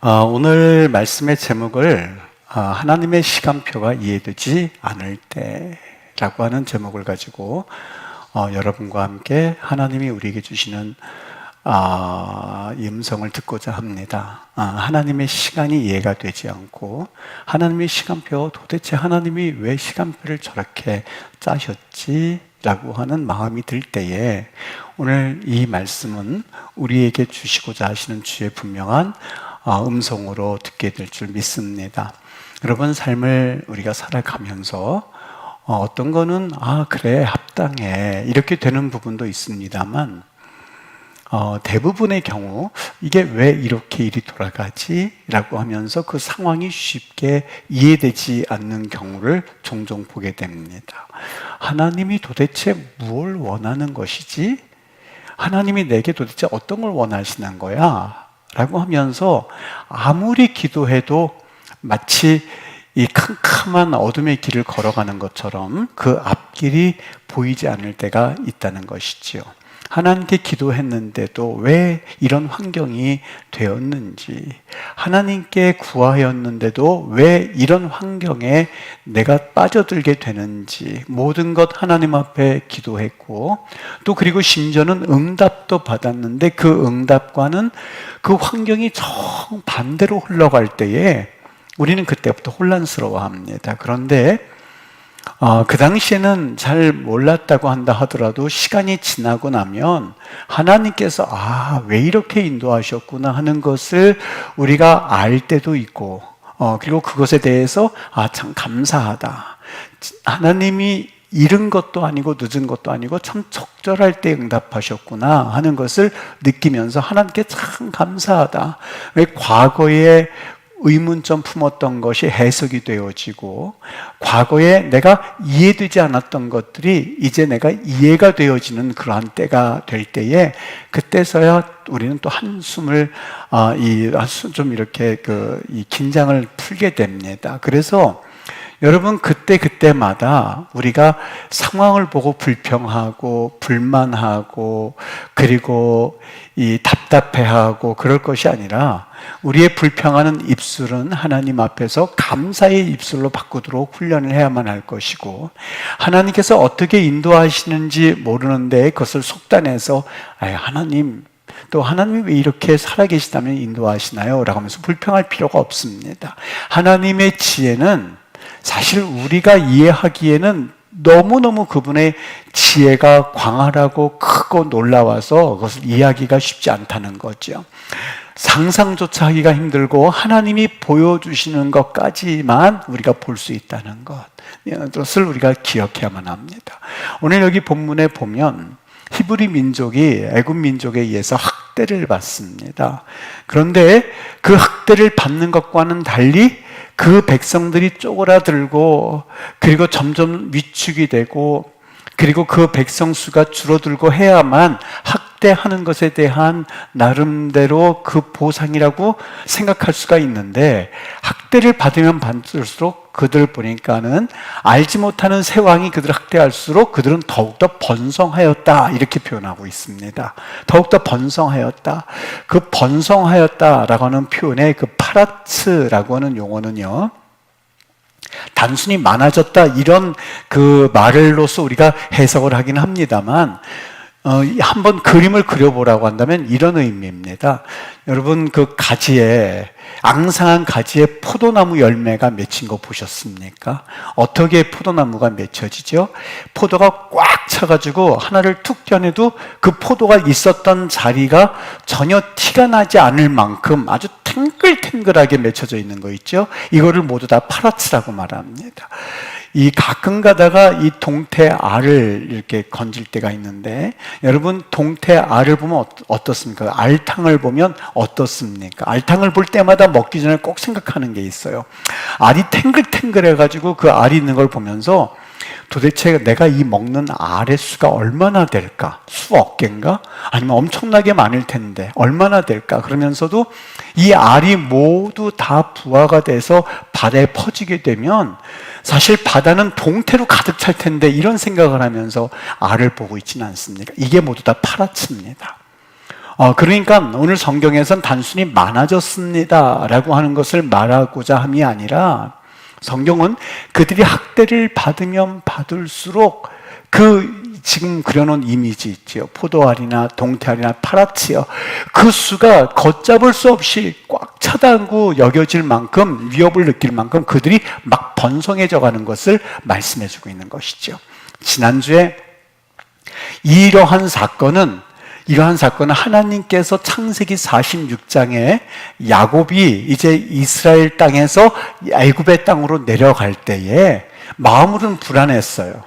오늘 말씀의 제목을 하나님의 시간표가 이해되지 않을 때라고 하는 제목을 가지고 여러분과 함께 하나님이 우리에게 주시는 이 음성을 듣고자 합니다. 하나님의 시간이 이해가 되지 않고 하나님의 시간표, 도대체 하나님이 왜 시간표를 저렇게 짜셨지? 라고 하는 마음이 들 때에 오늘 이 말씀은 우리에게 주시고자 하시는 주의 분명한 음성으로 듣게 될 줄 믿습니다. 여러분, 삶을 우리가 살아가면서 어떤 거는 그래 합당해 이렇게 되는 부분도 있습니다만 대부분의 경우 이게 왜 이렇게 일이 돌아가지? 라고 하면서 그 상황이 쉽게 이해되지 않는 경우를 종종 보게 됩니다. 하나님이 도대체 뭘 원하는 것이지? 하나님이 내게 도대체 어떤 걸 원하시는 거야? 라고 하면서 아무리 기도해도 마치 이 캄캄한 어둠의 길을 걸어가는 것처럼 그 앞길이 보이지 않을 때가 있다는 것이지요. 하나님께 기도했는데도 왜 이런 환경이 되었는지, 하나님께 구하였는데도 왜 이런 환경에 내가 빠져들게 되는지, 모든 것 하나님 앞에 기도했고, 또 그리고 심지어는 응답도 받았는데 그 응답과는 그 환경이 정반대로 흘러갈 때에 우리는 그때부터 혼란스러워합니다. 그런데 그 당시에는 잘 몰랐다고 한다 하더라도 시간이 지나고 나면 하나님께서 왜 이렇게 인도하셨구나 하는 것을 우리가 알 때도 있고 그리고 그것에 대해서 참 감사하다. 하나님이 이른 것도 아니고 늦은 것도 아니고 참 적절할 때 응답하셨구나 하는 것을 느끼면서 하나님께 참 감사하다. 왜 과거에 의문점 품었던 것이 해석이 되어지고 과거에 내가 이해되지 않았던 것들이 이제 내가 이해가 되어지는 그러한 때가 될 때에 그때서야 우리는 또 한숨을 좀 이렇게 이 긴장을 풀게 됩니다. 그래서 여러분 그때마다 우리가 상황을 보고 불평하고 불만하고 그리고 답답해하고 그럴 것이 아니라 우리의 불평하는 입술은 하나님 앞에서 감사의 입술로 바꾸도록 훈련을 해야만 할 것이고 하나님께서 어떻게 인도하시는지 모르는데 그것을 속단해서 하나님 또 하나님이 왜 이렇게 살아계시다면 인도하시나요? 라고 하면서 불평할 필요가 없습니다. 하나님의 지혜는 사실 우리가 이해하기에는 너무너무 그분의 지혜가 광활하고 크고 놀라워서 그것을 이해하기가 쉽지 않다는 거죠. 상상조차 하기가 힘들고 하나님이 보여주시는 것까지만 우리가 볼 수 있다는 것을 우리가 기억해야만 합니다. 오늘 여기 본문에 보면 히브리 민족이 애굽 민족에 의해서 학대를 받습니다. 그런데 그 학대를 받는 것과는 달리 그 백성들이 쪼그라들고 그리고 점점 위축이 되고 그리고 그 백성 수가 줄어들고 해야만 학대하는 것에 대한 나름대로 그 보상이라고 생각할 수가 있는데 학대를 받으면 받을수록 그들 보니까는 알지 못하는 새 왕이 그들을 학대할수록 그들은 더욱더 번성하였다 이렇게 표현하고 있습니다. 더욱더 번성하였다. 그 번성하였다라고 하는 표현의 그 파라츠라고 하는 용어는요 단순히 많아졌다 이런 그 말로서 우리가 해석을 하긴 합니다만 한번 그림을 그려보라고 한다면 이런 의미입니다. 여러분 그 가지에 앙상한 가지에 포도나무 열매가 맺힌 거 보셨습니까? 어떻게 포도나무가 맺혀지죠? 포도가 꽉 차가지고 하나를 툭 껴내도 그 포도가 있었던 자리가 전혀 티가 나지 않을 만큼 아주 탱글탱글하게 맺혀져 있는 거 있죠? 이거를 모두 다 파라츠라고 말합니다. 이 가끔 가다가 이 동태 알을 이렇게 건질 때가 있는데 여러분 동태 알을 보면 어떻습니까? 알탕을 보면 어떻습니까? 알탕을 볼 때마다 먹기 전에 꼭 생각하는 게 있어요. 알이 탱글탱글해가지고 그 알이 있는 걸 보면서 도대체 내가 이 먹는 알의 수가 얼마나 될까? 수억 개인가? 아니면 엄청나게 많을 텐데 얼마나 될까? 그러면서도 이 알이 모두 다 부화가 돼서 바다에 퍼지게 되면 사실 바다는 동태로 가득 찰 텐데 이런 생각을 하면서 알을 보고 있지는 않습니까? 이게 모두 다 파라츠입니다. 그러니까 오늘 성경에선 단순히 많아졌습니다 라고 하는 것을 말하고자 함이 아니라, 성경은 그들이 학대를 받으면 받을수록 지금 그려놓은 이미지 있지요. 포도알이나 동태알이나 파라치요. 그 수가 걷잡을 수 없이 꽉 차다고 여겨질 만큼, 위협을 느낄 만큼 그들이 막 번성해져 가는 것을 말씀해주고 있는 것이죠. 지난주에 이러한 사건은 하나님께서 창세기 46장에 야곱이 이제 이스라엘 땅에서 애굽의 땅으로 내려갈 때에 마음으로는 불안했어요.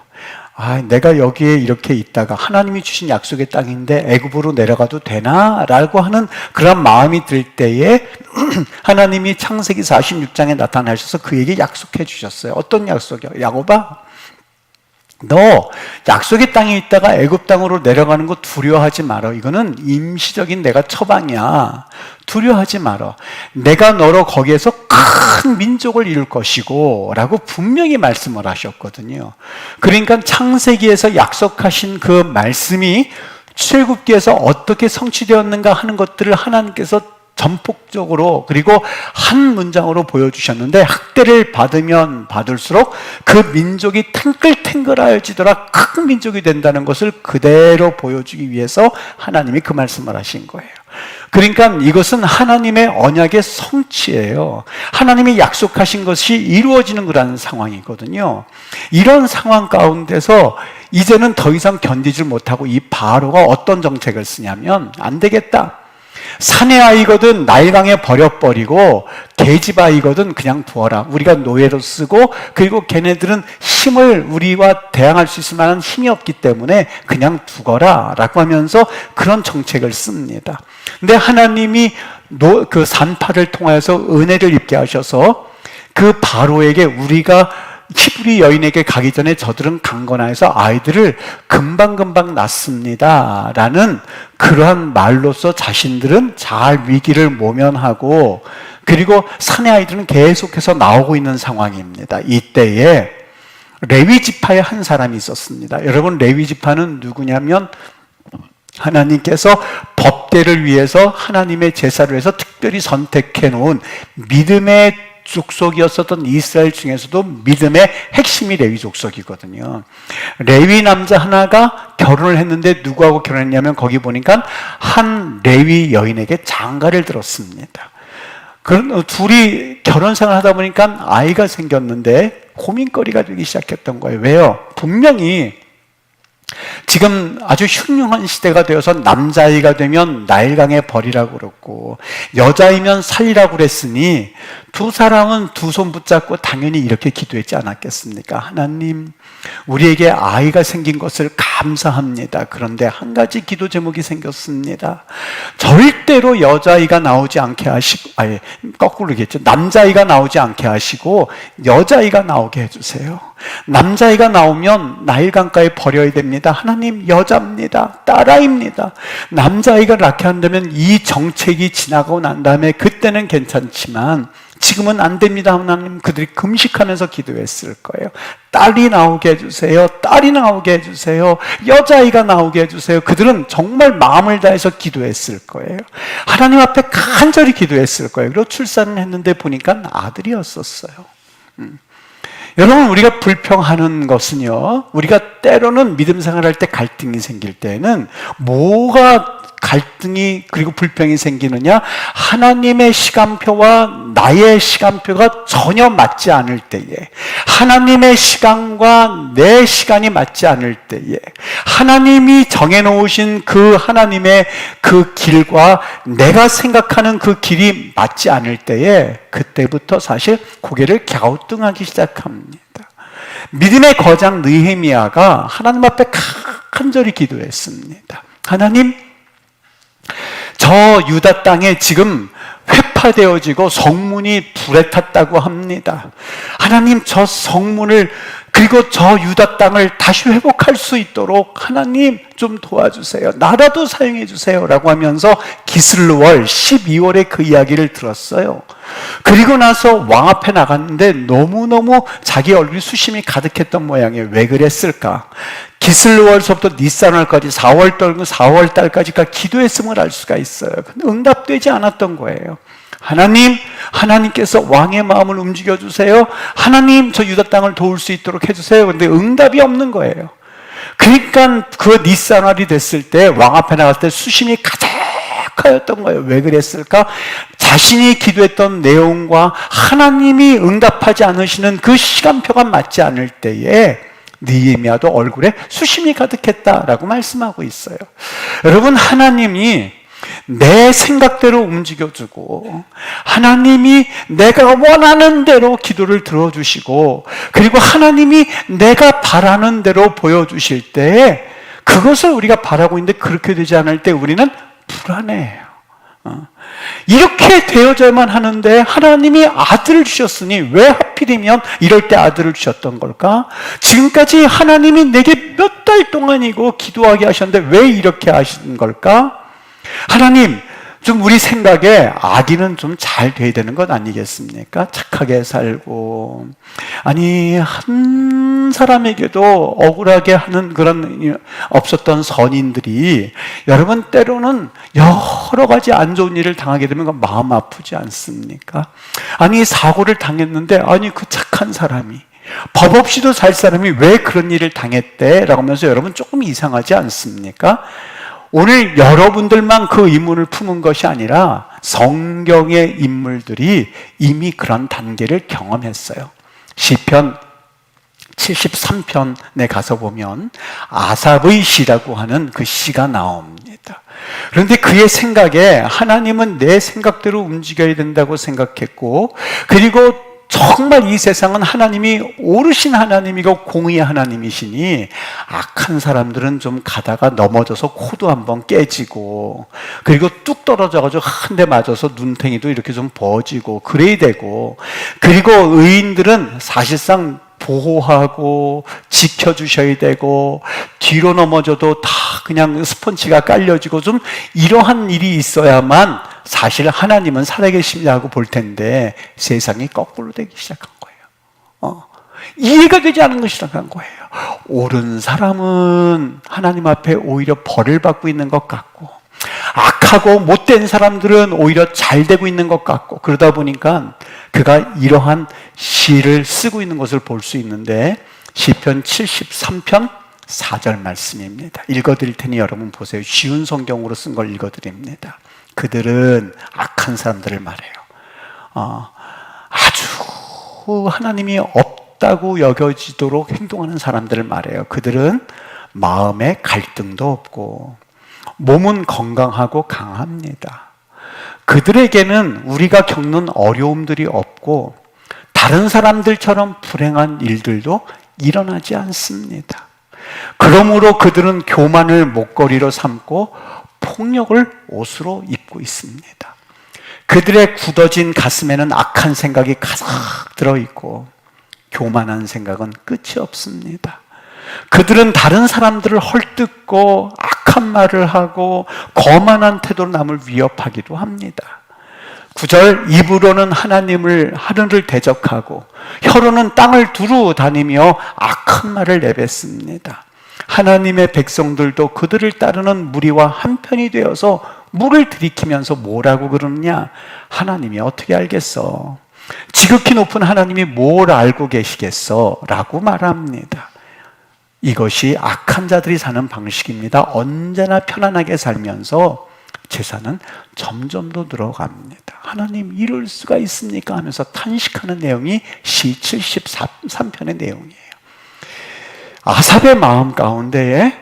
내가 여기에 이렇게 있다가 하나님이 주신 약속의 땅인데 애굽으로 내려가도 되나? 라고 하는 그런 마음이 들 때에 하나님이 창세기 46장에 나타나셔서 그에게 약속해 주셨어요. 어떤 약속이요? 야곱아, 너 약속의 땅에 있다가 애굽 땅으로 내려가는 거 두려워하지 마라. 이거는 임시적인 내가 처방이야. 두려워하지 마라. 내가 너로 거기에서 큰 민족을 이룰 것이고 라고 분명히 말씀을 하셨거든요. 그러니까 창세기에서 약속하신 그 말씀이 출애굽기에서 어떻게 성취되었는가 하는 것들을 하나님께서 전폭적으로 그리고 한 문장으로 보여주셨는데, 학대를 받으면 받을수록 그 민족이 탱글탱글하여지더라 큰 민족이 된다는 것을 그대로 보여주기 위해서 하나님이 그 말씀을 하신 거예요. 그러니까 이것은 하나님의 언약의 성취예요. 하나님이 약속하신 것이 이루어지는 그런 상황이거든요. 이런 상황 가운데서 이제는 더 이상 견디질 못하고 이 바로가 어떤 정책을 쓰냐면, 안 되겠다, 산의 아이거든 나일강에 버려버리고 계집 아이거든 그냥 두어라. 우리가 노예로 쓰고, 그리고 걔네들은 힘을 우리와 대항할 수 있을 만한 힘이 없기 때문에 그냥 두거라 라고 하면서 그런 정책을 씁니다. 근데 하나님이 그 산파를 통하여서 은혜를 입게 하셔서 그 바로에게, 우리가 히브리 여인에게 가기 전에 저들은 강건하여서 아이들을 금방금방 낳습니다 라는 그러한 말로서 자신들은 잘 위기를 모면하고, 그리고 산의 아이들은 계속해서 나오고 있는 상황입니다. 이때에 레위 지파의 한 사람이 있었습니다. 여러분, 레위 지파는 누구냐면 하나님께서 법궤를 위해서, 하나님의 제사를 위해서 특별히 선택해 놓은 믿음의 족속이었었던 이스라엘 중에서도 믿음의 핵심이 레위 족속이거든요. 레위 남자 하나가 결혼을 했는데 누구하고 결혼했냐면, 거기 보니까 한 레위 여인에게 장가를 들었습니다. 그런 둘이 결혼 생활을 하다 보니까 아이가 생겼는데 고민거리가 되기 시작했던 거예요. 왜요? 분명히 지금 아주 흉흉한 시대가 되어서 남자아이가 되면 나일강에 버리라고 그랬고, 여자이면 살리라고 그랬으니 두 사람은 두 손 붙잡고 당연히 이렇게 기도했지 않았겠습니까? 하나님, 우리에게 아이가 생긴 것을 감사합니다. 그런데 한 가지 기도 제목이 생겼습니다. 절대로 여자아이가 나오지 않게 하시고, 거꾸로겠죠. 남자아이가 나오지 않게 하시고 여자아이가 나오게 해주세요. 남자아이가 나오면 나일강가에 버려야 됩니다. 하나님, 여자입니다. 딸아이입니다. 남자아이가 낳게 한다면 이 정책이 지나가고 난 다음에 그때는 괜찮지만 지금은 안 됩니다. 하나님, 그들이 금식하면서 기도했을 거예요. 딸이 나오게 해주세요. 딸이 나오게 해주세요. 여자아이가 나오게 해주세요. 그들은 정말 마음을 다해서 기도했을 거예요. 하나님 앞에 간절히 기도했을 거예요. 그리고 출산을 했는데 보니까 아들이었었어요. 여러분, 우리가 불평하는 것은요, 우리가 때로는 믿음 생활할 때 갈등이 생길 때는 뭐가 갈등이 그리고 불평이 생기느냐? 하나님의 시간표와 나의 시간표가 전혀 맞지 않을 때에, 하나님의 시간과 내 시간이 맞지 않을 때에, 하나님이 정해놓으신 그 하나님의 그 길과 내가 생각하는 그 길이 맞지 않을 때에, 그때부터 사실 고개를 갸우뚱하기 시작합니다. 믿음의 거장 느헤미야가 하나님 앞에 간절히 기도했습니다. 하나님, 저 유다 땅에 지금 회파되어지고 성문이 불에 탔다고 합니다. 하나님, 저 성문을, 그리고 저 유다 땅을 다시 회복할 수 있도록 하나님 좀 도와주세요. 나라도 사용해 주세요 라고 하면서 기슬월 12월에 그 이야기를 들었어요. 그리고 나서 왕 앞에 나갔는데 너무너무 자기 얼굴이 수심이 가득했던 모양이에요. 왜 그랬을까? 기슬월서부터 니산월까지 4월 달까지가 기도했음을 알 수가 있어요. 근데 응답되지 않았던 거예요. 하나님께서 왕의 마음을 움직여주세요. 하나님, 저 유다 땅을 도울 수 있도록 해주세요. 근데 응답이 없는 거예요. 그러니까 그 니산월이 됐을 때 왕 앞에 나갔을 때 수심이 가득하였던 거예요. 왜 그랬을까? 자신이 기도했던 내용과 하나님이 응답하지 않으시는 그 시간표가 맞지 않을 때에 느헤미야도 얼굴에 수심이 가득했다라고 말씀하고 있어요. 여러분, 하나님이 내 생각대로 움직여주고 하나님이 내가 원하는 대로 기도를 들어주시고 그리고 하나님이 내가 바라는 대로 보여주실 때에 그것을 우리가 바라고 있는데 그렇게 되지 않을 때 우리는 불안해요. 이렇게 되어져야만 하는데 하나님이 아들을 주셨으니 왜 하필이면 이럴 때 아들을 주셨던 걸까? 지금까지 하나님이 내게 몇 달 동안이고 기도하게 하셨는데 왜 이렇게 하신 걸까? 하나님, 좀 우리 생각에 아기는 좀 잘 돼야 되는 것 아니겠습니까? 착하게 살고, 아니 한 사람에게도 억울하게 하는 그런 없었던 선인들이 여러분 때로는 여러 가지 안 좋은 일을 당하게 되면 마음 아프지 않습니까? 아니 사고를 당했는데 아니 그 착한 사람이 법 없이도 살 사람이 왜 그런 일을 당했대? 라고 하면서 여러분 조금 이상하지 않습니까? 오늘 여러분들만 그 의문을 품은 것이 아니라 성경의 인물들이 이미 그런 단계를 경험했어요. 시편 73편에 가서 보면 아삽의 시라고 하는 그 시가 나옵니다. 그런데 그의 생각에 하나님은 내 생각대로 움직여야 된다고 생각했고, 그리고 정말 이 세상은 하나님이 오르신 하나님이고 공의의 하나님이시니 악한 사람들은 좀 가다가 넘어져서 코도 한번 깨지고 그리고 뚝 떨어져가지고 한 대 맞아서 눈탱이도 이렇게 좀 버지고 그래야 되고, 그리고 의인들은 사실상 보호하고 지켜주셔야 되고 뒤로 넘어져도 다 그냥 스펀지가 깔려지고 좀 이러한 일이 있어야만 사실 하나님은 살아계시냐고 볼 텐데 세상이 거꾸로 되기 시작한 거예요. 이해가 되지 않은 것이 시작한 거예요. 옳은 사람은 하나님 앞에 오히려 벌을 받고 있는 것 같고 악하고 못된 사람들은 오히려 잘 되고 있는 것 같고, 그러다 보니까 그가 이러한 시를 쓰고 있는 것을 볼 수 있는데 시편 73편 4절 말씀입니다. 읽어드릴 테니 여러분 보세요. 쉬운 성경으로 쓴 걸 읽어드립니다. 그들은 악한 사람들을 말해요. 아주 하나님이 없다고 여겨지도록 행동하는 사람들을 말해요. 그들은 마음에 갈등도 없고 몸은 건강하고 강합니다. 그들에게는 우리가 겪는 어려움들이 없고 다른 사람들처럼 불행한 일들도 일어나지 않습니다. 그러므로 그들은 교만을 목걸이로 삼고 폭력을 옷으로 입고 있습니다. 그들의 굳어진 가슴에는 악한 생각이 가득 들어있고 교만한 생각은 끝이 없습니다. 그들은 다른 사람들을 헐뜯고 악한 말을 하고 거만한 태도로 남을 위협하기도 합니다. 9절, 입으로는 하늘을 대적하고 혀로는 땅을 두루 다니며 악한 말을 내뱉습니다. 하나님의 백성들도 그들을 따르는 무리와 한편이 되어서 물을 들이키면서 뭐라고 그러느냐? 하나님이 어떻게 알겠어? 지극히 높은 하나님이 뭘 알고 계시겠어? 라고 말합니다. 이것이 악한 자들이 사는 방식입니다. 언제나 편안하게 살면서 재산은 점점 더 늘어갑니다. 하나님 이럴 수가 있습니까? 하면서 탄식하는 내용이 시 73편의 내용이에요. 아삽의 마음 가운데에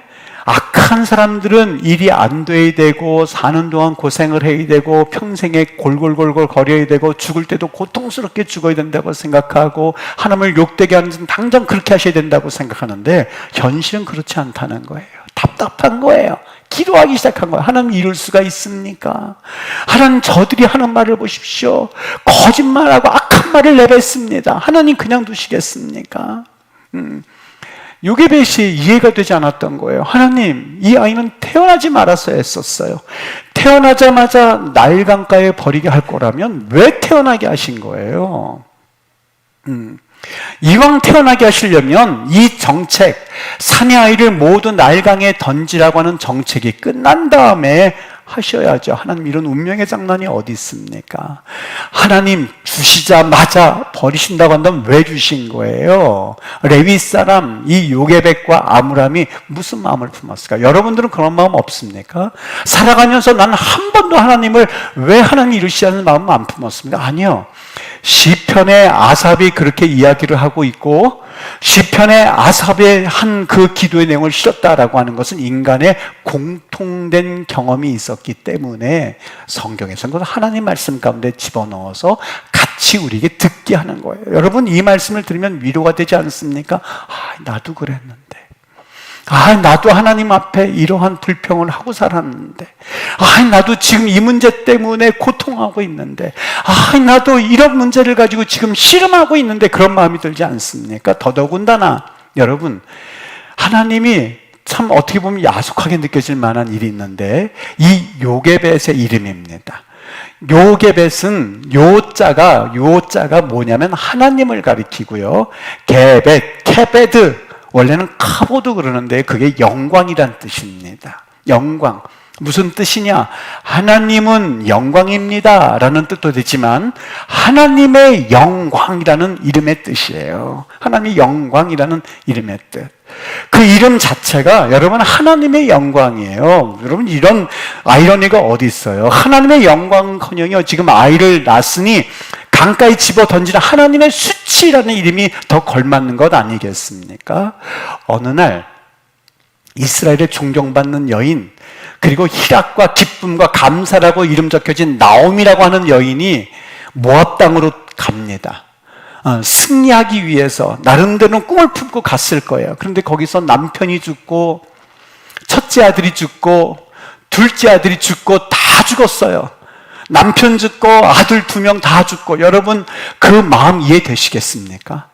악한 사람들은 일이 안 돼야 되고 사는 동안 고생을 해야 되고 평생에 골골골골 거려야 되고 죽을 때도 고통스럽게 죽어야 된다고 생각하고 하나님을 욕되게 하는 데는 당장 그렇게 하셔야 된다고 생각하는데 현실은 그렇지 않다는 거예요. 답답한 거예요. 기도하기 시작한 거예요. 하나님 이럴 수가 있습니까? 하나님 저들이 하는 말을 보십시오. 거짓말하고 악한 말을 내뱉습니다. 하나님 그냥 두시겠습니까? 요게벳이 이해가 되지 않았던 거예요. 하나님, 이 아이는 태어나지 말았어야 했었어요. 태어나자마자 나일강가에 버리게 할 거라면 왜 태어나게 하신 거예요? 이왕 태어나게 하시려면 이 정책, 사내 아이를 모두 날강에 던지라고 하는 정책이 끝난 다음에 하셔야죠. 하나님 이런 운명의 장난이 어디 있습니까? 하나님 주시자마자 버리신다고 한다면 왜 주신 거예요? 레위 사람 이 요게벳과 아므람이 무슨 마음을 품었을까? 여러분들은 그런 마음 없습니까? 살아가면서 나는 한 번도 하나님을 왜 하나님 이루시자는 마음 안 품었습니다. 아니요. 시편의 아삽이 그렇게 이야기를 하고 있고 시편의 아삽의 한 그 기도의 내용을 실었다라고 하는 것은 인간의 공통된 경험이 있었기 때문에 성경에서는 그걸 하나님 말씀 가운데 집어넣어서 같이 우리에게 듣게 하는 거예요. 여러분 이 말씀을 들으면 위로가 되지 않습니까? 나도 그랬는데, 나도 하나님 앞에 이러한 불평을 하고 살았는데, 나도 지금 이 문제 때문에 고통하고 있는데, 나도 이런 문제를 가지고 지금 씨름하고 있는데, 그런 마음이 들지 않습니까? 더더군다나 여러분, 하나님이 참 어떻게 보면 야속하게 느껴질 만한 일이 있는데 이 요게벳의 이름입니다. 요게벳은 요자가 뭐냐면 하나님을 가리키고요. 게벳, 케베드, 원래는 카보드 그러는데 그게 영광이란 뜻입니다. 영광. 무슨 뜻이냐? 하나님은 영광입니다 라는 뜻도 되지만 하나님의 영광이라는 이름의 뜻이에요. 하나님의 영광이라는 이름의 뜻. 그 이름 자체가 여러분 하나님의 영광이에요. 여러분 이런 아이러니가 어디 있어요? 하나님의 영광커녕요 지금 아이를 낳았으니 강가에 집어 던지는 하나님의 수치라는 이름이 더 걸맞는 것 아니겠습니까? 어느 날 이스라엘의 존경받는 여인, 그리고 희락과 기쁨과 감사라고 이름 적혀진 나옴이라고 하는 여인이 모압 땅으로 갑니다. 승리하기 위해서 나름대로 꿈을 품고 갔을 거예요. 그런데 거기서 남편이 죽고 첫째 아들이 죽고 둘째 아들이 죽고 다 죽었어요. 남편 죽고 아들 2명 다 죽고. 여러분 그 마음 이해되시겠습니까?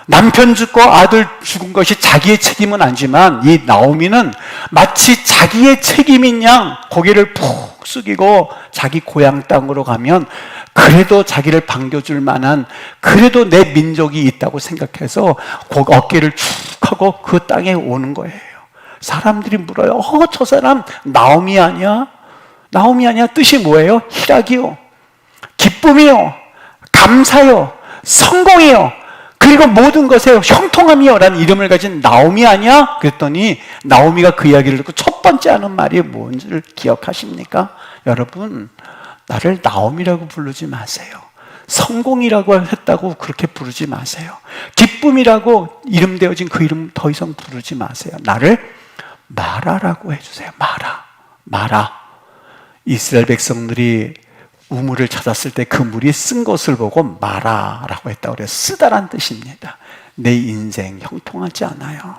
남편 죽고 아들 죽은 것이 자기의 책임은 아니지만 이 나오미는 마치 자기의 책임인 양 고개를 푹 숙이고 자기 고향 땅으로 가면 그래도 자기를 반겨줄 만한, 그래도 내 민족이 있다고 생각해서 어깨를 쭉 하고 그 땅에 오는 거예요. 사람들이 물어요. 저 사람 나오미 아니야? 나오미 아니야? 뜻이 뭐예요? 희락이요, 기쁨이요, 감사요, 성공이요, 그리고 모든 것에 형통함이요 라는 이름을 가진 나오미 아니야? 그랬더니 나오미가 그 이야기를 듣고 첫 번째 하는 말이 뭔지를 기억하십니까? 여러분, 나를 나오미라고 부르지 마세요. 성공이라고 했다고 그렇게 부르지 마세요. 기쁨이라고 이름되어진 그 이름 더 이상 부르지 마세요. 나를 마라라고 해주세요. 마라. 이스라엘 백성들이 우물을 찾았을 때 그 물이 쓴 것을 보고 마라라고 했다고 그래요. 쓰다란 뜻입니다. 내 인생 형통하지 않아요.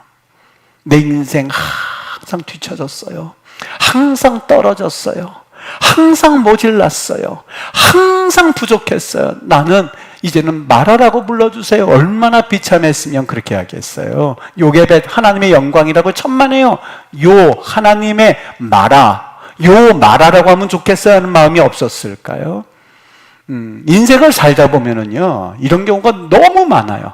내 인생 항상 뒤처졌어요. 항상 떨어졌어요. 항상 모질랐어요. 항상 부족했어요. 나는 이제는 마라라고 불러주세요. 얼마나 비참했으면 그렇게 하겠어요. 요게벳 하나님의 영광이라고 천만에요. 요 하나님의 마라, 요 마라라고 하면 좋겠어요 하는 마음이 없었을까요? 인생을 살다 보면은요 이런 경우가 너무 많아요.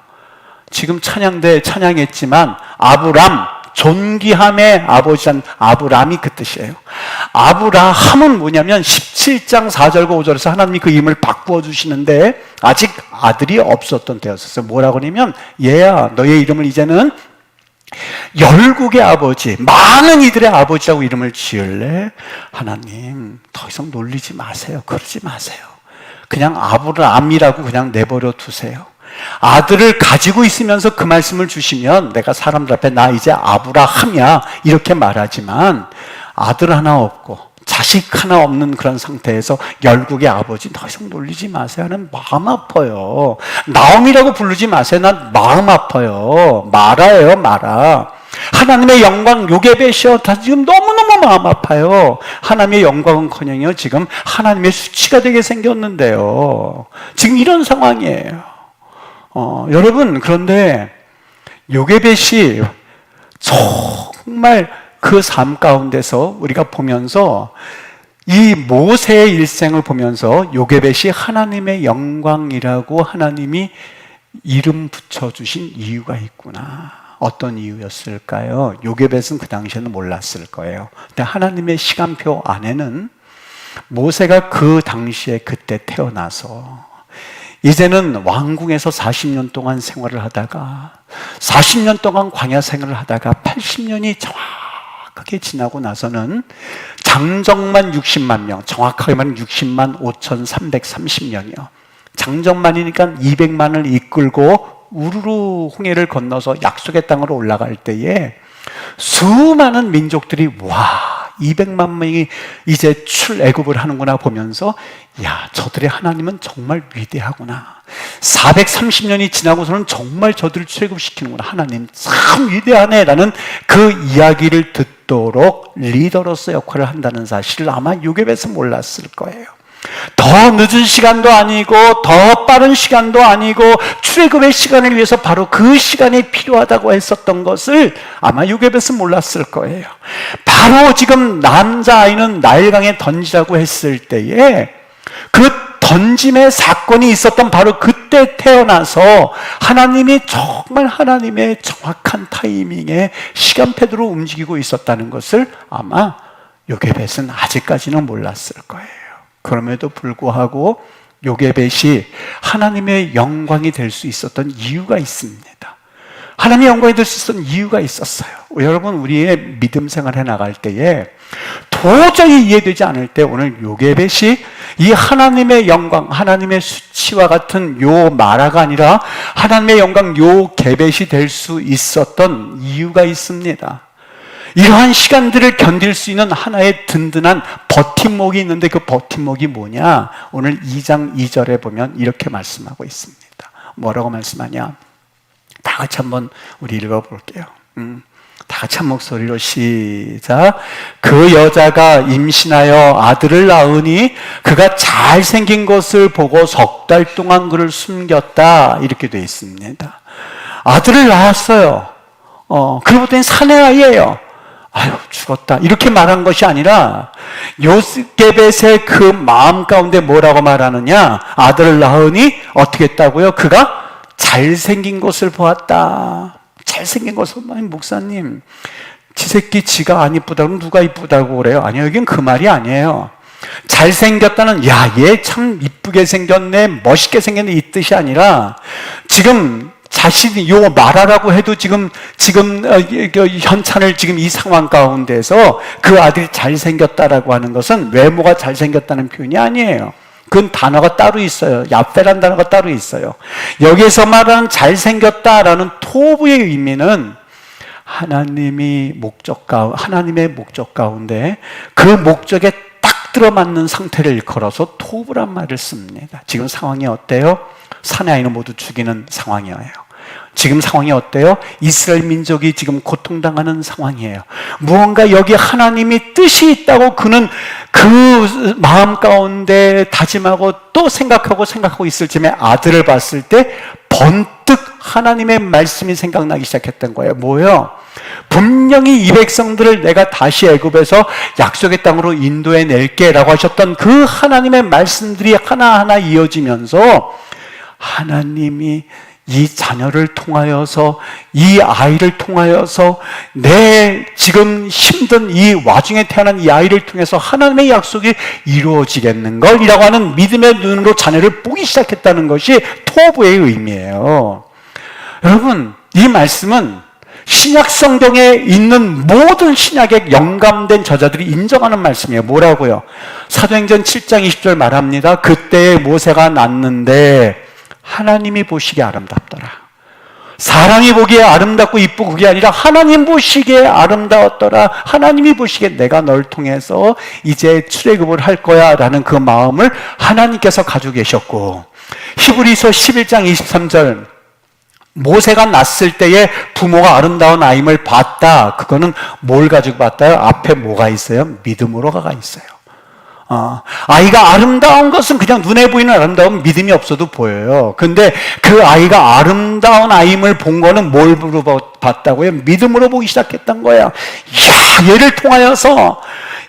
지금 찬양대 찬양했지만 아브람, 존귀함의 아버지란 아브람이 그 뜻이에요. 아브라함은 뭐냐면 17장 4절과 5절에서 하나님이 그 이름을 바꾸어 주시는데 아직 아들이 없었던 때였었어요. 뭐라고 하냐면 얘야 너의 이름을 이제는 열국의 아버지, 많은 이들의 아버지라고 이름을 지을래? 하나님 더 이상 놀리지 마세요. 그러지 마세요. 그냥 아브라함이라고 그냥 내버려 두세요. 아들을 가지고 있으면서 그 말씀을 주시면 내가 사람들 앞에 나 이제 아브라함이야 이렇게 말하지만 아들 하나 없고 자식 하나 없는 그런 상태에서 열국의 아버지 더 이상 놀리지 마세요. 나는 마음 아파요. 나옴이라고 부르지 마세요. 난 마음 아파요. 마라예요, 마라. 하나님의 영광 요게벳이요. 다 지금 너무너무 마음 아파요. 하나님의 영광은커녕요 지금 하나님의 수치가 되게 생겼는데요. 지금 이런 상황이에요. 여러분 그런데 요게벳이 정말 그 삶 가운데서 우리가 보면서 이 모세의 일생을 보면서 요게벳이 하나님의 영광이라고 하나님이 이름 붙여주신 이유가 있구나. 어떤 이유였을까요? 요게벳은 그 당시에는 몰랐을 거예요. 근데 하나님의 시간표 안에는 모세가 그 당시에 그때 태어나서 이제는 왕궁에서 40년 동안 생활을 하다가 40년 동안 광야 생활을 하다가 80년이 정확하게 지나고 나서는 장정만 60만 명, 정확하게 말하면 60만 5,330년이요. 장정만이니까 200만을 이끌고 우르르 홍해를 건너서 약속의 땅으로 올라갈 때에 수많은 민족들이 200만 명이 이제 출애굽을 하는구나 보면서 야, 저들의 하나님은 정말 위대하구나. 430년이 지나고서는 정말 저들을 출애굽시키는구나. 하나님 참 위대하네 라는 그 이야기를 듣도록 리더로서 역할을 한다는 사실을 아마 요게벳은 몰랐을 거예요. 더 늦은 시간도 아니고 더 빠른 시간도 아니고 출애굽의 시간을 위해서 바로 그 시간이 필요하다고 했었던 것을 아마 요게벳은 몰랐을 거예요. 바로 지금 남자아이는 나일강에 던지라고 했을 때에 그 던짐의 사건이 있었던 바로 그때 태어나서 하나님이 정말 하나님의 정확한 타이밍에 시간표대로 움직이고 있었다는 것을 아마 요게벳은 아직까지는 몰랐을 거예요. 그럼에도 불구하고 요게벳이 하나님의 영광이 될 수 있었던 이유가 있습니다. 하나님의 영광이 될 수 있었던 이유가 있었어요. 여러분, 우리의 믿음 생활해 나갈 때에 도저히 이해되지 않을 때 오늘 요게벳이 이 하나님의 영광, 하나님의 수치와 같은 요 마라가 아니라 하나님의 영광 요게벳이 될 수 있었던 이유가 있습니다. 이러한 시간들을 견딜 수 있는 하나의 든든한 버팀목이 있는데 그 버팀목이 뭐냐? 오늘 2장 2절에 보면 이렇게 말씀하고 있습니다. 뭐라고 말씀하냐? 다 같이 한번 우리 읽어볼게요. 다 같이 한 목소리로 시작. 그 여자가 임신하여 아들을 낳으니 그가 잘생긴 것을 보고 3달 동안 그를 숨겼다. 이렇게 되어 있습니다. 아들을 낳았어요. 그러고 보니 사내 아이예요. 아유, 죽었다. 이렇게 말한 것이 아니라 요게벳의 그 마음 가운데 뭐라고 말하느냐? 아들을 낳으니 어떻게 했다고요? 그가 잘생긴 것을 보았다. 잘생긴 것을, 아니, 목사님, 지 새끼 지가 안 이쁘다 그러면 누가 이쁘다고 그래요? 아니요, 여긴 그 말이 아니에요. 잘생겼다는, 야, 얘 참 이쁘게 생겼네, 멋있게 생겼네, 이 뜻이 아니라, 지금 자신이 요 말하라고 해도 지금 현찬을 지금 이 상황 가운데서 그 아들이 잘생겼다라고 하는 것은 외모가 잘생겼다는 표현이 아니에요. 그건 단어가 따로 있어요. 야페란 단어가 따로 있어요. 여기에서 말하는 잘생겼다라는 토부의 의미는 하나님의 목적 가운데 그 목적에 딱 들어맞는 상태를 일컬어서 토부란 말을 씁니다. 지금 상황이 어때요? 사내 아이는 모두 죽이는 상황이에요. 지금 상황이 어때요? 이스라엘 민족이 지금 고통당하는 상황이에요. 무언가 여기 하나님이 뜻이 있다고 그는 그 마음 가운데 다짐하고 또 생각하고 있을 쯤에 아들을 봤을 때 번뜩 하나님의 말씀이 생각나기 시작했던 거예요. 뭐예요? 분명히 이 백성들을 내가 다시 애굽에서 약속의 땅으로 인도해 낼게 라고 하셨던 그 하나님의 말씀들이 하나하나 이어지면서 하나님이 이 자녀를 통하여서, 이 아이를 통하여서, 내 지금 힘든 이 와중에 태어난 이 아이를 통해서 하나님의 약속이 이루어지겠는 걸이라고 하는 믿음의 눈으로 자녀를 보기 시작했다는 것이 토부의 의미예요. 여러분, 이 말씀은 신약 성경에 있는 모든 신약에 영감된 저자들이 인정하는 말씀이에요. 뭐라고요? 사도행전 7장 20절 말합니다. 그때 모세가 낳는데 하나님이 보시기에 아름답더라. 사람이 보기에 아름답고 이쁘고 그게 아니라 하나님 보시기에 아름다웠더라. 하나님이 보시기에 내가 널 통해서 이제 출애굽을 할 거야 라는 그 마음을 하나님께서 가지고 계셨고, 히브리서 11장 23절 모세가 낳았을 때에 부모가 아름다운 아임을 봤다. 그거는 뭘 가지고 봤다요? 앞에 뭐가 있어요? 믿음으로가 있어요. 아이가 아름다운 것은 그냥 눈에 보이는 아름다운 믿음이 없어도 보여요. 근데 그 아이가 아름다운 아임을 본 거는 뭘 봤다고요? 믿음으로 보기 시작했던 거야. 이야, 얘를 통하여서,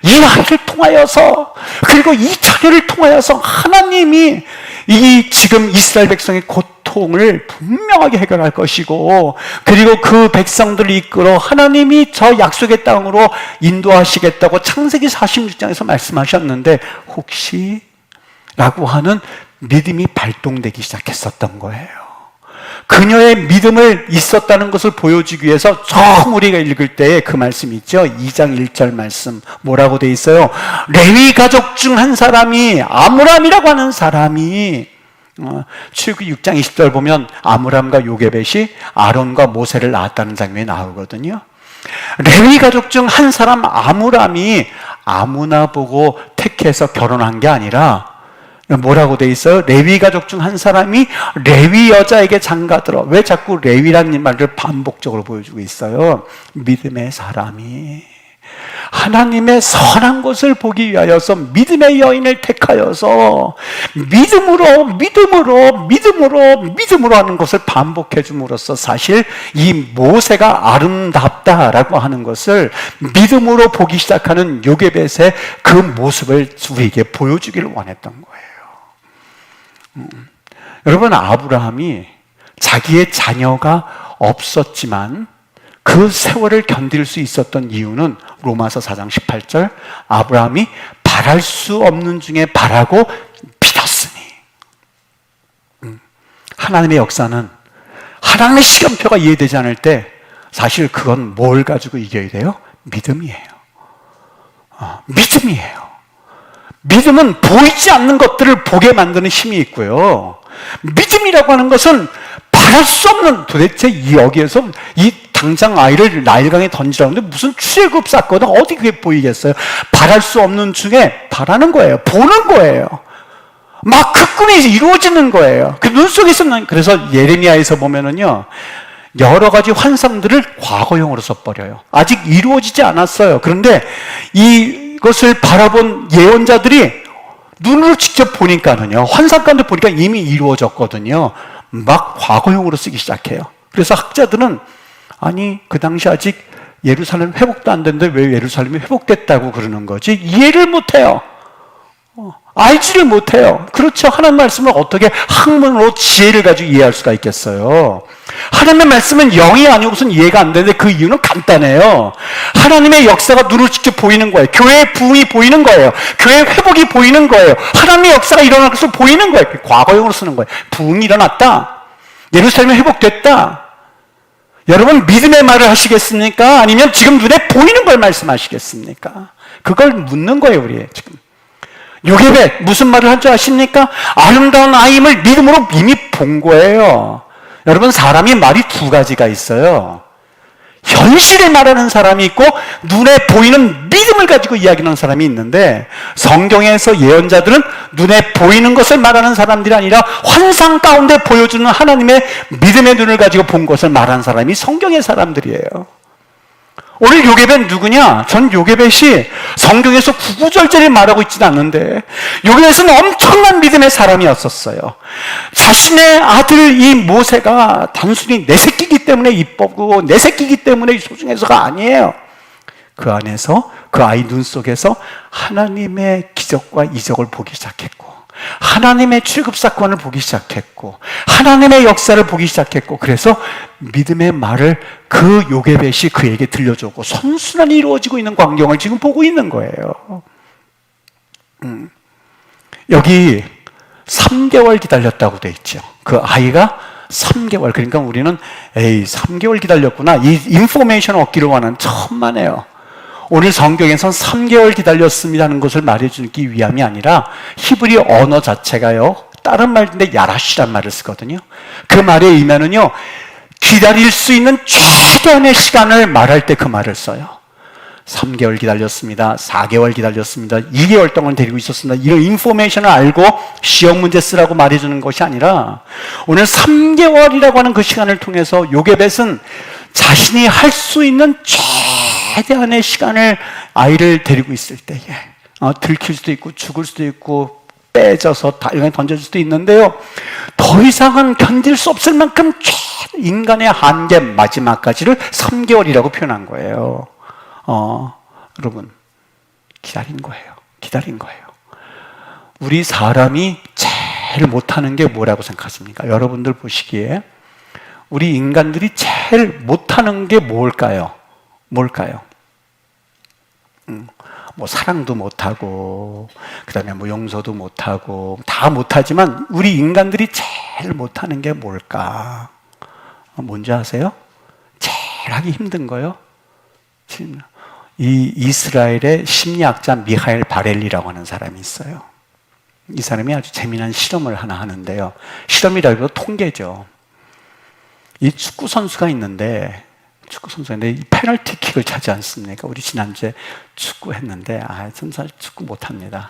이 아이를 통하여서, 그리고 이 자녀를 통하여서 하나님이 이 지금 이스라엘 백성의 고통 고통을 분명하게 해결할 것이고, 그리고 그 백성들을 이끌어 하나님이 저 약속의 땅으로 인도하시겠다고 창세기 46장에서 말씀하셨는데 혹시 라고 하는 믿음이 발동되기 시작했었던 거예요. 그녀의 믿음을 있었다는 것을 보여주기 위해서 처음 우리가 읽을 때에 그 말씀 있죠. 2장 1절 말씀 뭐라고 돼 있어요? 레위 가족 중 한 사람이, 아므람이라고 하는 사람이, 출애굽기 6장 20절 보면 아므람과 요게벳이 아론과 모세를 낳았다는 장면이 나오거든요. 레위 가족 중 한 사람 아므람이 아무나 보고 택해서 결혼한 게 아니라 뭐라고 돼 있어요? 레위 가족 중 한 사람이 레위 여자에게 장가들어. 왜 자꾸 레위라는 말을 반복적으로 보여주고 있어요? 믿음의 사람이 하나님의 선한 것을 보기 위하여서 믿음의 여인을 택하여서 믿음으로 하는 것을 반복해 줌으로써 사실 이 모세가 아름답다라고 하는 것을 믿음으로 보기 시작하는 요게벳의 그 모습을 우리에게 보여주기를 원했던 거예요. 여러분, 아브라함이 자기의 자녀가 없었지만 그 세월을 견딜 수 있었던 이유는 로마서 4장 18절 아브라함이 바랄 수 없는 중에 바라고 믿었으니. 하나님의 역사는 하나님의 시간표가 이해되지 않을 때 사실 그건 뭘 가지고 이겨야 돼요? 믿음이에요. 믿음이에요. 믿음은 보이지 않는 것들을 보게 만드는 힘이 있고요. 믿음이라고 하는 것은 바랄 수 없는, 도대체 여기에서 이 당장 아이를 나일강에 던지라는데 무슨 출애굽 사건은 어디 그게 보이겠어요? 바랄 수 없는 중에 바라는 거예요. 보는 거예요. 막 그 꿈이 이루어지는 거예요. 그 눈 속에서는, 그래서 예레미야에서 보면은요, 여러 가지 환상들을 과거형으로 써버려요. 아직 이루어지지 않았어요. 그런데 이것을 바라본 예언자들이 눈으로 직접 보니까는요, 환상가운데 보니까 이미 이루어졌거든요. 막 과거형으로 쓰기 시작해요. 그래서 학자들은 아니, 그 당시 아직 예루살렘 회복도 안 됐는데 왜 예루살렘이 회복됐다고 그러는 거지? 이해를 못해요. 알지를 못해요. 그렇죠. 하나님의 말씀을 어떻게 학문으로 지혜를 가지고 이해할 수가 있겠어요? 하나님의 말씀은 영이 아니고선 이해가 안 되는데 그 이유는 간단해요. 하나님의 역사가 눈으로 직접 보이는 거예요. 교회의 부흥이 보이는 거예요. 교회의 회복이 보이는 거예요. 하나님의 역사가 일어날 것을 보이는 거예요. 과거형으로 쓰는 거예요. 부흥이 일어났다. 예루살렘이 회복됐다. 여러분, 믿음의 말을 하시겠습니까? 아니면 지금 눈에 보이는 걸 말씀하시겠습니까? 그걸 묻는 거예요, 우리 지금. 요게벳 무슨 말을 할 줄 아십니까? 아름다운 아임을 믿음으로 이미 본 거예요. 여러분, 사람이 말이 두 가지가 있어요. 현실에 말하는 사람이 있고 눈에 보이는 믿음을 가지고 이야기하는 사람이 있는데, 성경에서 예언자들은 눈에 보이는 것을 말하는 사람들이 아니라 환상 가운데 보여주는 하나님의 믿음의 눈을 가지고 본 것을 말하는 사람이 성경의 사람들이에요. 오늘 요게벳 누구냐? 전 요게벳이 성경에서 구구절절히 말하고 있지는 않는데 요게벳은 엄청난 믿음의 사람이었었어요. 자신의 아들 이 모세가 단순히 내 새끼이기 때문에 이쁘고 내 새끼이기 때문에 소중해서가 아니에요. 그 안에서 그 아이 눈 속에서 하나님의 기적과 이적을 보기 시작했고, 하나님의 출애굽 사건을 보기 시작했고, 하나님의 역사를 보기 시작했고, 그래서 믿음의 말을 그 요게벳이 그에게 들려주고 선순환이 이루어지고 있는 광경을 지금 보고 있는 거예요. 여기 3개월 기다렸다고 돼 있죠. 그 아이가 3개월, 그러니까 우리는 3개월 기다렸구나, 이 인포메이션을 얻기를 원하는 천만에요. 오늘 성경에선 3개월 기다렸습니다는 것을 말해주기 위함이 아니라 히브리 언어 자체가요, 다른 말인데 야라시란 말을 쓰거든요. 그 말의 의미는요, 기다릴 수 있는 최대한의 시간을 말할 때 그 말을 써요. 3개월 기다렸습니다. 4개월 기다렸습니다. 2개월 동안 데리고 있었습니다. 이런 인포메이션을 알고 시험 문제 쓰라고 말해주는 것이 아니라, 오늘 3개월이라고 하는 그 시간을 통해서 요게벳은 자신이 할 수 있는 최대한의 시간을 아이를 데리고 있을 때에 들킬 수도 있고 죽을 수도 있고 빼져서 다리에 던져줄 수도 있는데요, 더 이상은 견딜 수 없을 만큼 인간의 한계 마지막까지를 3개월이라고 표현한 거예요. 여러분, 기다린 거예요. 기다린 거예요. 우리 사람이 제일 못하는 게 뭐라고 생각하십니까? 여러분들 보시기에 우리 인간들이 제일 못하는 게 뭘까요? 뭘까요? 뭐 사랑도 못하고 그 다음에 뭐 용서도 못하고 다 못하지만 우리 인간들이 제일 못하는 게 뭘까? 뭔지 아세요? 제일 하기 힘든 거요? 이 이스라엘의 심리학자 미하엘 바렐리라고 하는 사람이 있어요. 이 사람이 아주 재미난 실험을 하나 하는데요. 실험이라기보다 통계죠. 이 축구 선수가 있는데 이 페널티킥을 차지 않습니까? 우리 지난주에 축구 했는데 전 사실 축구 못합니다.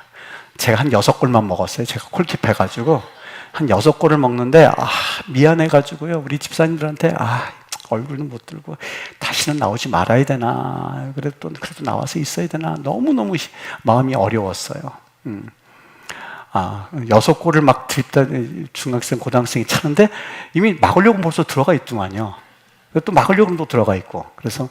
제가 한 6골만 먹었어요. 제가 골키퍼 해가지고 한 6골을 먹는데 미안해가지고요. 우리 집사님들한테 얼굴은 못 들고 다시는 나오지 말아야 되나, 그래도 나와서 있어야 되나, 너무너무 마음이 어려웠어요. 6골을 막 드립다 중학생 고등학생이 차는데 이미 막으려고 벌써 들어가 있더만요. 또 막으려고 또 들어가 있고. 그래서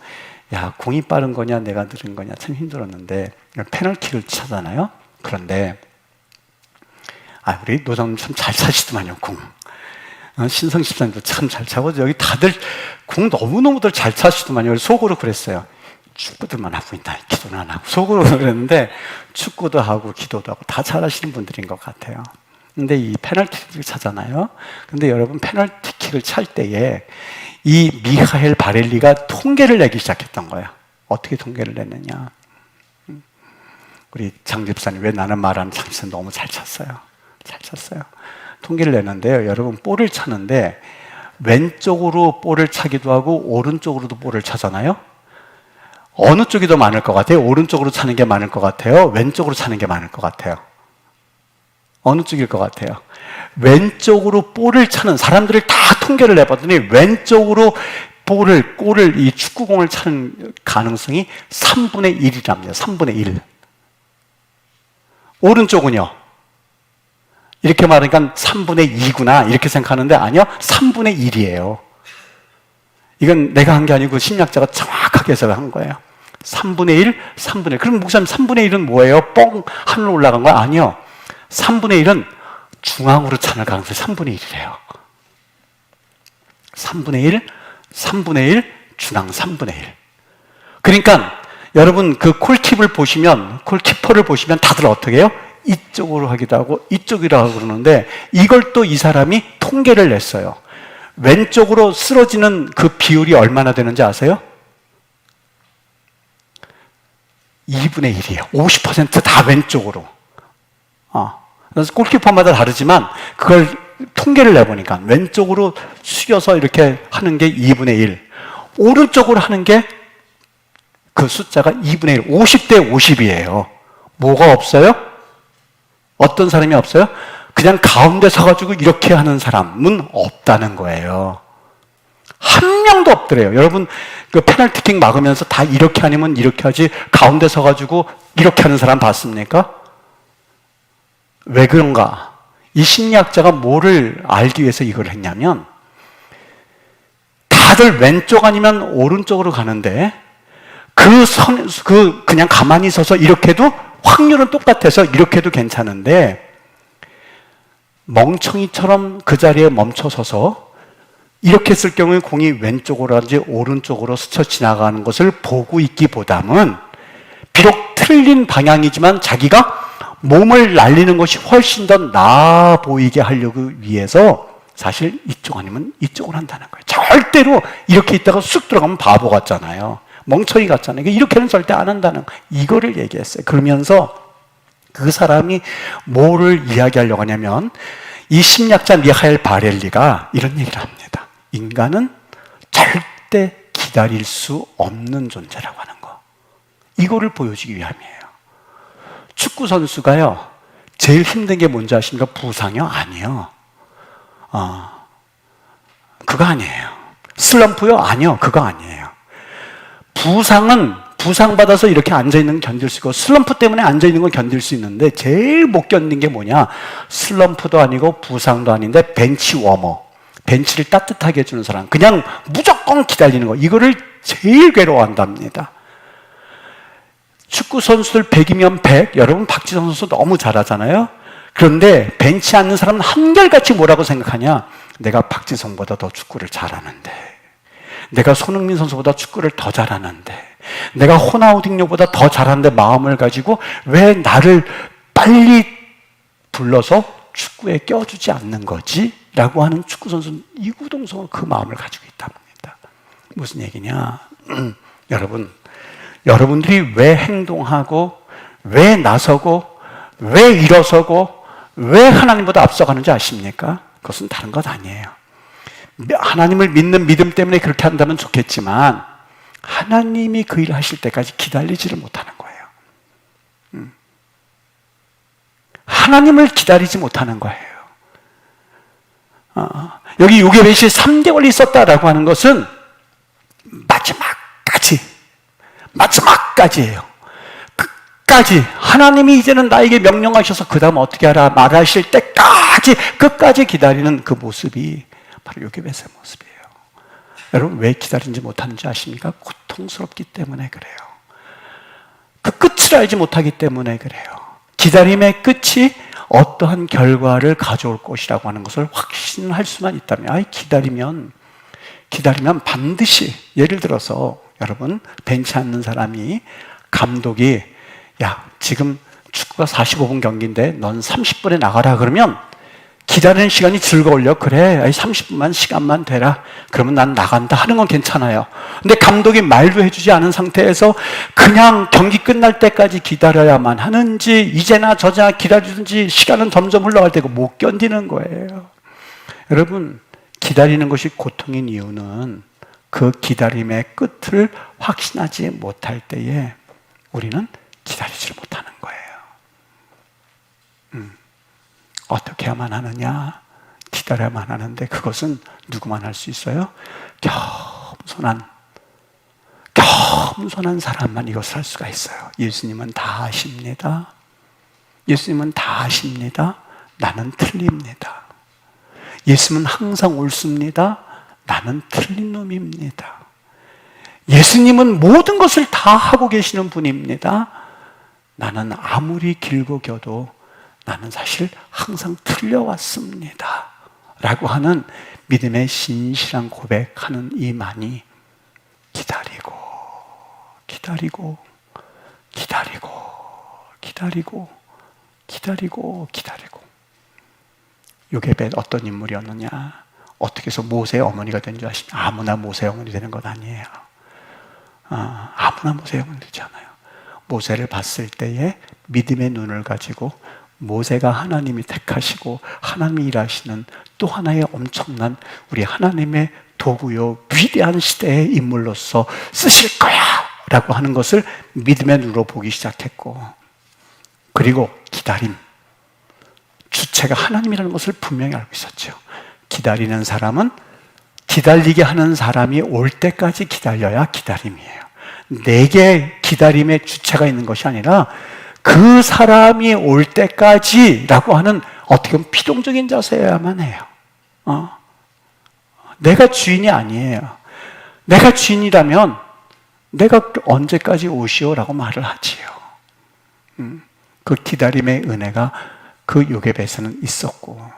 공이 빠른 거냐 내가 느린 거냐 참 힘들었는데 페널티를 차잖아요. 그런데 우리 노장님 참 잘 차시더만요. 공. 신성 집사님도 참 잘 차고 여기 다들 공 너무너무들 잘 차시더만요. 속으로 그랬어요. 축구들만 하고 있다. 기도는 안 하고. 속으로 그랬는데 축구도 하고 기도도 하고 다 잘하시는 분들인 것 같아요. 근데 이 페널티킥을 차잖아요. 근데 여러분 페널티킥을 찰 때에 이 미하엘 바렐리가 통계를 내기 시작했던 거예요. 어떻게 통계를 냈느냐. 우리 장 집사님, 왜 나는 말하는 장 집사님 너무 잘 찼어요. 잘 찼어요. 통계를 내는데요. 여러분 볼을 차는데 왼쪽으로 볼을 차기도 하고 오른쪽으로도 볼을 차잖아요. 어느 쪽이 더 많을 것 같아요? 오른쪽으로 차는 게 많을 것 같아요? 왼쪽으로 차는 게 많을 것 같아요? 어느 쪽일 것 같아요? 왼쪽으로 볼을 차는 사람들을 다 통계를 내봤더니 왼쪽으로 골을 이 축구공을 차는 가능성이 3분의 1이랍니다. 3분의 1. 오른쪽은요? 이렇게 말하니까 3분의 2구나 이렇게 생각하는데 아니요. 3분의 1이에요. 이건 내가 한 게 아니고 심리학자가 정확하게 해석을 한 거예요. 3분의 1, 3분의 1. 그럼 목사님 3분의 1은 뭐예요? 뻥 하늘로 올라간 거야? 아니요. 3분의 1은 중앙으로 차는 가능성이 3분의 1이래요. 3분의 1, 3분의 1, 중앙 3분의 1. 그러니까 여러분 그 콜팁을 보시면, 콜키퍼를 보시면 다들 어떻게 해요? 이쪽으로 하기도 하고 이쪽이라 하고 그러는데 이걸 또 이 사람이 통계를 냈어요. 왼쪽으로 쓰러지는 그 비율이 얼마나 되는지 아세요? 2분의 1이에요. 50%다 왼쪽으로. 그래서 골키퍼마다 다르지만 그걸 통계를 내보니까 왼쪽으로 숙여서 이렇게 하는 게 2분의 1. 오른쪽으로 하는 게 그 숫자가 2분의 1. 50대 50이에요. 뭐가 없어요? 어떤 사람이 없어요? 그냥 가운데 서가지고 이렇게 하는 사람은 없다는 거예요. 한 명도 없더래요. 여러분, 그 페널티킥 막으면서 다 이렇게 아니면 이렇게 하지, 가운데 서가지고 이렇게 하는 사람 봤습니까? 왜 그런가? 이 심리학자가 뭐를 알기 위해서 이걸 했냐면, 다들 왼쪽 아니면 오른쪽으로 가는데, 그냥 가만히 서서 이렇게 해도 확률은 똑같아서 이렇게 해도 괜찮은데, 멍청이처럼 그 자리에 멈춰 서서 이렇게 했을 경우에 공이 왼쪽으로든지 오른쪽으로 스쳐 지나가는 것을 보고 있기보다는 비록 틀린 방향이지만 자기가 몸을 날리는 것이 훨씬 더 나아 보이게 하려고 위해서 사실 이쪽 아니면 이쪽을 한다는 거예요. 절대로 이렇게 있다가 쑥 들어가면 바보 같잖아요. 멍청이 같잖아요. 이렇게는 절대 안 한다는 거예요. 이거를 얘기했어요. 그러면서 그 사람이 뭐를 이야기하려고 하냐면 이 심리학자 미하엘 바렐리가 이런 얘기를 합니다. 인간은 절대 기다릴 수 없는 존재라고 하는 거. 이거를 보여주기 위함이에요. 축구 선수가요, 제일 힘든 게 뭔지 아십니까? 부상이요? 아니요. 그거 아니에요. 슬럼프요? 아니요. 그거 아니에요. 부상받아서 이렇게 앉아있는 건 견딜 수 있고 슬럼프 때문에 앉아있는 건 견딜 수 있는데 제일 못 견딘 게 뭐냐? 슬럼프도 아니고 부상도 아닌데 벤치 워머. 벤치를 따뜻하게 해주는 사람. 그냥 무조건 기다리는 거. 이거를 제일 괴로워한답니다. 축구 선수들 100이면 100. 여러분 박지성 선수 너무 잘하잖아요. 그런데 벤치 앉는 사람은 한결같이 뭐라고 생각하냐? 내가 박지성보다 더 축구를 잘하는데, 내가 손흥민 선수보다 축구를 더 잘하는데, 내가 호나우딩요보다 더 잘하는데 마음을 가지고 왜 나를 빨리 불러서 축구에 껴주지 않는 거지? 라고 하는 축구선수는 이구동성은 그 마음을 가지고 있답니다. 무슨 얘기냐? 여러분들이 왜 행동하고, 왜 나서고, 왜 일어서고, 왜 하나님보다 앞서가는지 아십니까? 그것은 다른 것 아니에요. 하나님을 믿는 믿음 때문에 그렇게 한다면 좋겠지만 하나님이 그 일을 하실 때까지 기다리지를 못하는 거예요. 하나님을 기다리지 못하는 거예요. 여기 요게벳이 3개월 있었다라고 하는 것은 마지막까지예요. 끝까지 하나님이 이제는 나에게 명령하셔서 그 다음 어떻게 하라 말하실 때까지 끝까지 기다리는 그 모습이 바로 요게벳의 모습이에요. 여러분 왜 기다리지 못하는지 아십니까? 고통스럽기 때문에 그래요. 그 끝을 알지 못하기 때문에 그래요. 기다림의 끝이 어떠한 결과를 가져올 것이라고 하는 것을 확신할 수만 있다면, 기다리면 반드시, 예를 들어서 여러분 벤치 앉는 사람이 감독이 야 지금 축구가 45분 경기인데 넌 30분에 나가라 그러면 기다리는 시간이 즐거울려. 그래 30분만 시간만 되라. 그러면 난 나간다 하는 건 괜찮아요. 근데 감독이 말도 해주지 않은 상태에서 그냥 경기 끝날 때까지 기다려야만 하는지 이제나 저제나 기다리든지 시간은 점점 흘러갈 때고 못 견디는 거예요. 여러분 기다리는 것이 고통인 이유는 그 기다림의 끝을 확신하지 못할 때에 우리는 기다리지를 못하는 거예요. 어떻게 해야만 하느냐? 기다려야만 하는데 그것은 누구만 할 수 있어요? 겸손한 사람만 이것을 할 수가 있어요. 예수님은 다 아십니다. 예수님은 다 아십니다. 나는 틀립니다. 예수님은 항상 옳습니다. 나는 틀린 놈입니다. 예수님은 모든 것을 다 하고 계시는 분입니다. 나는 아무리 길고 겨도 나는 사실 항상 틀려왔습니다. 라고 하는 믿음의 신실한 고백하는 이만이 기다리고 요게벳 어떤 인물이었느냐? 어떻게 해서 모세의 어머니가 된 줄 아십니까? 아무나 모세의 어머니 되는 건 아니에요. 아무나 모세의 어머니 되지 않아요. 모세를 봤을 때에 믿음의 눈을 가지고 모세가 하나님이 택하시고 하나님이 일하시는 또 하나의 엄청난 우리 하나님의 도구요 위대한 시대의 인물로서 쓰실 거야 라고 하는 것을 믿음의 눈으로 보기 시작했고, 그리고 기다림, 주체가 하나님이라는 것을 분명히 알고 있었죠. 기다리는 사람은 기다리게 하는 사람이 올 때까지 기다려야 기다림이에요. 내게 기다림의 주체가 있는 것이 아니라 그 사람이 올 때까지라고 하는 어떻게 보면 피동적인 자세여야만 해요. 내가 주인이 아니에요. 내가 주인이라면 내가 언제까지 오시오라고 말을 하지요. 그 기다림의 은혜가 그 요게벳에는 있었고,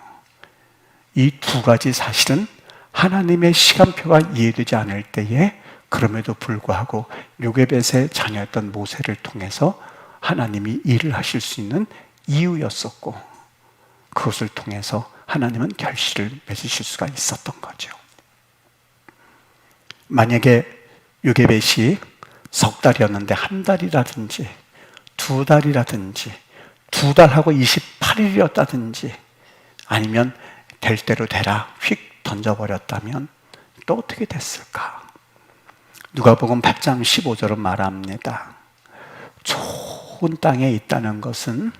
이 두 가지 사실은 하나님의 시간표가 이해되지 않을 때에 그럼에도 불구하고 요게벳의 자녀였던 모세를 통해서 하나님이 일을 하실 수 있는 이유였었고, 그것을 통해서 하나님은 결실을 맺으실 수가 있었던 거죠. 만약에 요게벳이 석 달이었는데 한 달이라든지 두 달이라든지 2달하고 28일이었다든지 아니면 될 대로 되라 휙 던져버렸다면 또 어떻게 됐을까? 누가복음 8장 15절은 말합니다. 좋은 땅에 있다는 것은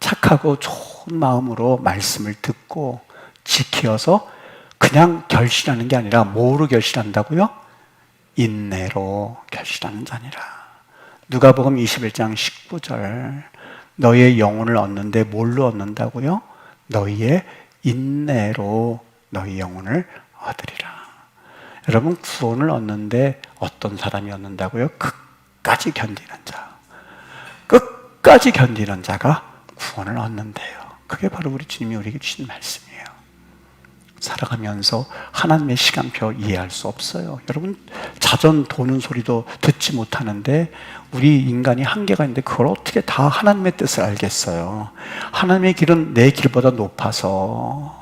착하고 좋은 마음으로 말씀을 듣고 지키어서 그냥 결실하는 게 아니라 뭐로 결실한다고요? 인내로 결실하는 자니라. 누가복음 21장 19절, 너희의 영혼을 얻는데 뭘로 얻는다고요? 너희의 인내로 너희 영혼을 얻으리라. 여러분, 구원을 얻는데 어떤 사람이 얻는다고요? 끝까지 견디는 자. 끝까지 견디는 자가 구원을 얻는데요. 그게 바로 우리 주님이 우리에게 주신 말씀이에요. 살아가면서 하나님의 시간표 이해할 수 없어요. 여러분, 자전 도는 소리도 듣지 못하는데 우리 인간이 한계가 있는데 그걸 어떻게 다 하나님의 뜻을 알겠어요. 하나님의 길은 내 길보다 높아서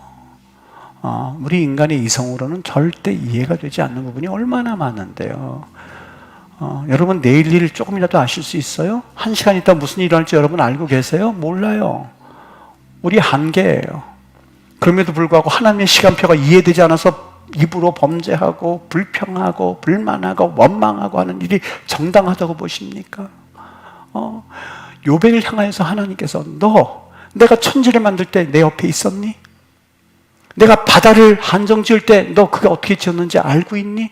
우리 인간의 이성으로는 절대 이해가 되지 않는 부분이 얼마나 많은데요. 여러분, 내일 일 조금이라도 아실 수 있어요? 1시간 있다 무슨 일이 일어날지 여러분 알고 계세요? 몰라요. 우리 한계예요. 그럼에도 불구하고 하나님의 시간표가 이해되지 않아서 입으로 범죄하고 불평하고 불만하고 원망하고 하는 일이 정당하다고 보십니까? 요배를 향하여서 하나님께서 너 내가 천지를 만들 때 내 옆에 있었니? 내가 바다를 한정 지을 때 너 그게 어떻게 지었는지 알고 있니?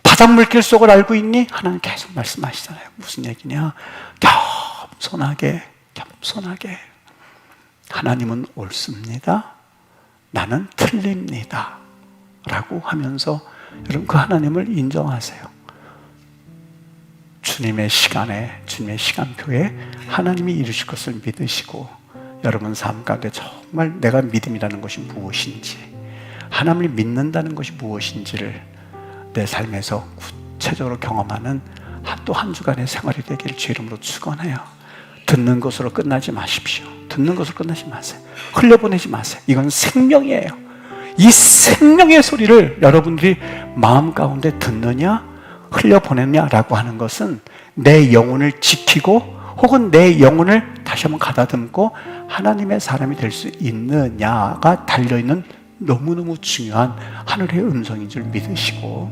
바닷물길 속을 알고 있니? 하나님 계속 말씀하시잖아요. 무슨 얘기냐? 겸손하게 하나님은 옳습니다. 나는 틀립니다. 라고 하면서 여러분 그 하나님을 인정하세요. 주님의 시간에, 주님의 시간표에 하나님이 이루실 것을 믿으시고 여러분 삶 가운데 정말 내가 믿음이라는 것이 무엇인지, 하나님을 믿는다는 것이 무엇인지를 내 삶에서 구체적으로 경험하는 또 한 주간의 생활이 되기를 주의 이름으로 축원해요. 듣는 것으로 끝나지 마십시오. 듣는 것으로 끝나지 마세요. 흘려보내지 마세요. 이건 생명이에요. 이 생명의 소리를 여러분들이 마음 가운데 듣느냐 흘려보내느냐라고 하는 것은 내 영혼을 지키고 혹은 내 영혼을 다시 한번 가다듬고 하나님의 사람이 될 수 있느냐가 달려있는 너무너무 중요한 하늘의 음성인 줄 믿으시고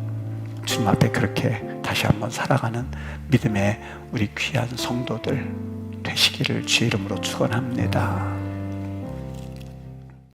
주님 앞에 그렇게 다시 한번 살아가는 믿음의 우리 귀한 성도들 되시기를 주의 이름으로 축원합니다.